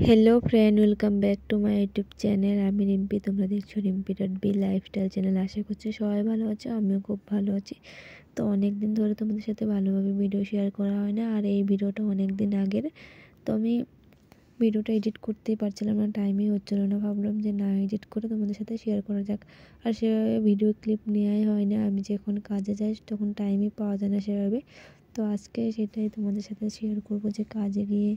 Hello friend, welcome back to my YouTube channel. আমি রিম্পি, তোমরা দেখছো রিম্পি.বি লাইফস্টাইল চ্যানেল। আশা করছি সবাই ভালো আছো, আমিও খুব ভালো আছি। তো অনেক দিন ধরে তোমাদের সাথে ভালোভাবে ভিডিও শেয়ার করা হয় না, আর এই ভিডিওটা অনেক দিন আগের। তো আমি ভিডিওটা এডিট করতেই পারছিলাম না, টাইমই হচ্ছিলো না। ভাবলাম যে না, এডিট করে তোমাদের সাথে শেয়ার করা যাক। আর সেভাবে ভিডিও ক্লিপ নেওয়াই হয় না, আমি যখন কাজে যাই তখন টাইমই পাওয়া যায় না সেভাবে। তো আজকে সেটাই তোমাদের সাথে শেয়ার করব, যে কাজে গিয়ে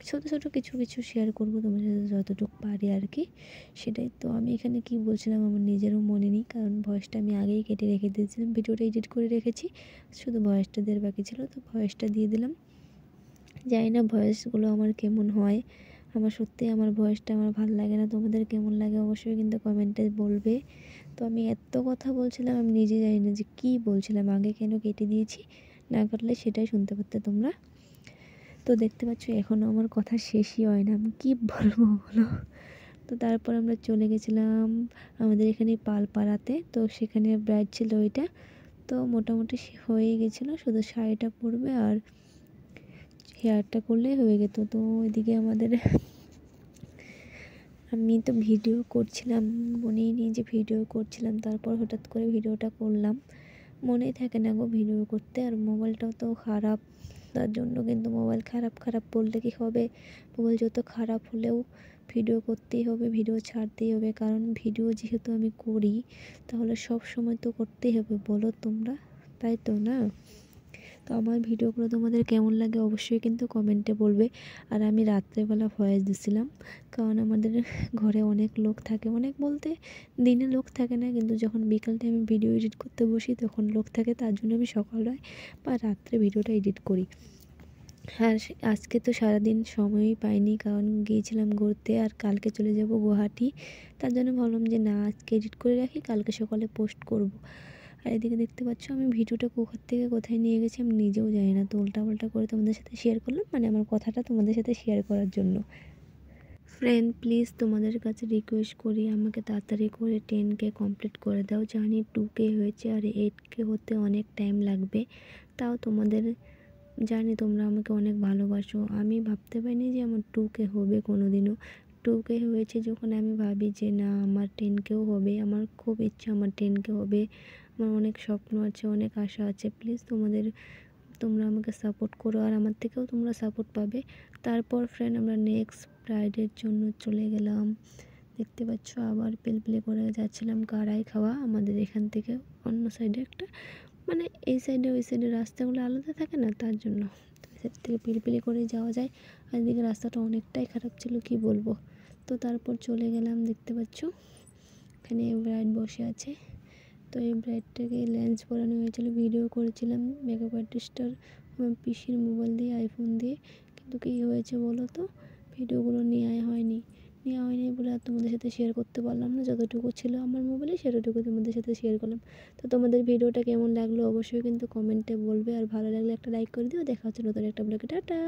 ছোটো ছোটো কিছু শেয়ার করবো তোমাদের সাথে যতটুকু পারি আর কি, সেটাই। তো আমি এখানে কি বলছিলাম আমার নিজেরও মনে নেই, কারণ ভয়েসটা আমি আগেই কেটে রেখে দিয়েছিলাম। ভিডিওটা এডিট করে রেখেছি, শুধু ভয়েসটা দেওয়ার বাকি ছিল, তো ভয়েসটা দিয়ে দিলাম। জানি না ভয়েসগুলো আমার কেমন হয়, আমার সত্যি আমার ভয়েসটা আমার ভালো লাগে না। তোমাদের কেমন লাগে অবশ্যই কিন্তু কমেন্টে বলবে। তো আমি এত কথা বলছিলাম, আমি নিজে জানি না যে কী বলছিলাম, আগে কেন কেটে দিয়েছি। না কাটলে সেটাই শুনতে পারতে তোমরা। তো দেখতে পাচ্ছ এখনও আমার কথা শেষই হয় না, আমি কী বলবো বলো। তো তারপর আমরা চলে গেছিলাম আমাদের এখানে পালপাড়াতে। তো সেখানে ব্রাইড ছিল ওইটা, তো মোটামুটি হয়ে গেছিলো, শুধু শাড়িটা পরবে আর হেয়ারটা করলেই হয়ে যেত। তো ওইদিকে আমাদের আমি তো ভিডিও করছিলাম, মনেই নেই যে ভিডিও করছিলাম। তারপর হঠাৎ করে ভিডিওটা করলাম, মনেই থাকে না গো ভিডিও করতে। আর মোবাইলটাও তো খারাপ, তার জন্য কিন্তু মোবাইল খারাপ বললে কি হবে। মোবাইল যত খারাপ হলেও ভিডিও করতেই হবে, ভিডিও ছাড়তেই হবে, কারণ ভিডিও যেহেতু আমি করি তাহলে সব সময় তো করতেই হবে, বলো তোমরা, তাই তো না? তো আমার ভিডিওগুলো তোমাদের কেমন লাগে অবশ্যই কিন্তু কমেন্টে বলবে। আর আমি রাত্রেবেলা ভয়েস দিছিলাম, কারণ আমাদের ঘরে অনেক লোক থাকে, অনেক বলতে দিনে লোক থাকে না, কিন্তু যখন বিকাল টাইমে ভিডিও এডিট করতে বসি তখন লোক থাকে, তার জন্য আমি সকালবেলায় বা রাত্রে ভিডিওটা এডিট করি। আর আজকে তো সারাদিন সময়ই পাইনি, কারণ গিয়েছিলাম ঘুরতে, আর কালকে চলে যাব গুয়াহাটি। তার জন্য ভাবলাম যে না, আজকে এডিট করে রাখি, কালকে সকালে পোস্ট করব। আর এদিকে দেখতে পাচ্ছ আমি ভিডিওটা কোথার থেকে কোথায় নিয়ে গেছি আমি নিজেও জানি না। তো উল্টাপাল্টা করে তোমাদের সাথে শেয়ার করলাম, মানে আমার কথাটা তোমাদের সাথে শেয়ার করার জন্য। ফ্রেন্ড প্লিজ, তোমাদের কাছে রিকোয়েস্ট করি, আমাকে তাড়াতাড়ি করে 10K কমপ্লিট করে দাও। জানি 2K হয়েছে, আর 8K হতে অনেক টাইম লাগবে। তাও তোমাদের জানি তোমরা আমাকে অনেক ভালোবাসো, আমি ভাবতে পারিনি যে আমার 2K হবে কোনো দিনও। 2K হয়েছে যখন আমি ভাবি যে না, আমার 10Kও হবে। আমার খুব ইচ্ছা আমার 10K হবে, আমার অনেক স্বপ্ন আছে, অনেক আশা আছে। প্লিজ তোমরা আমাকে সাপোর্ট করো, আর আমার থেকেও তোমরা সাপোর্ট পাবে। তারপর ফ্রেন্ড আমরা নেক্সট ব্রাইডের জন্য চলে গেলাম। দেখতে পাচ্ছ আবার পিলপিলি করে যাচ্ছিলাম কারাই খাওয়া, আমাদের এখান থেকে অন্য সাইডে একটা, মানে এই সাইডে ওই সাইডে রাস্তাগুলো আলাদা থাকে না, তার জন্য সাইড থেকে পিলপিলি করে যাওয়া যায়। আর এদিকে রাস্তাটা অনেকটাই খারাপ ছিল, কি বলবো। তো তারপর চলে গেলাম, দেখতে পাচ্ছ এখানে ব্রাইড বসে আছে। তো এই ব্রাইডটাকে লেন্স পরানো হয়েছিল, ভিডিও করেছিলাম মেকআপ আর্টিস্টার আমার পিসির মোবাইল দিয়ে, আইফোন দিয়ে। কিন্তু কী হয়েছে বলো তো, ভিডিওগুলো নেওয়া হয়নি বলে আর তোমাদের সাথে শেয়ার করতে পারলাম না। যতটুকু ছিল আমার মোবাইলে সেতটুকু তোমাদের সাথে শেয়ার করলাম। তো তোমাদের ভিডিওটা কেমন লাগলো অবশ্যই কিন্তু কমেন্টে বলবে, আর ভালো লাগলে একটা লাইক করে দিও। দেখা হচ্ছে নতুন একটা ব্লগে, টাটা।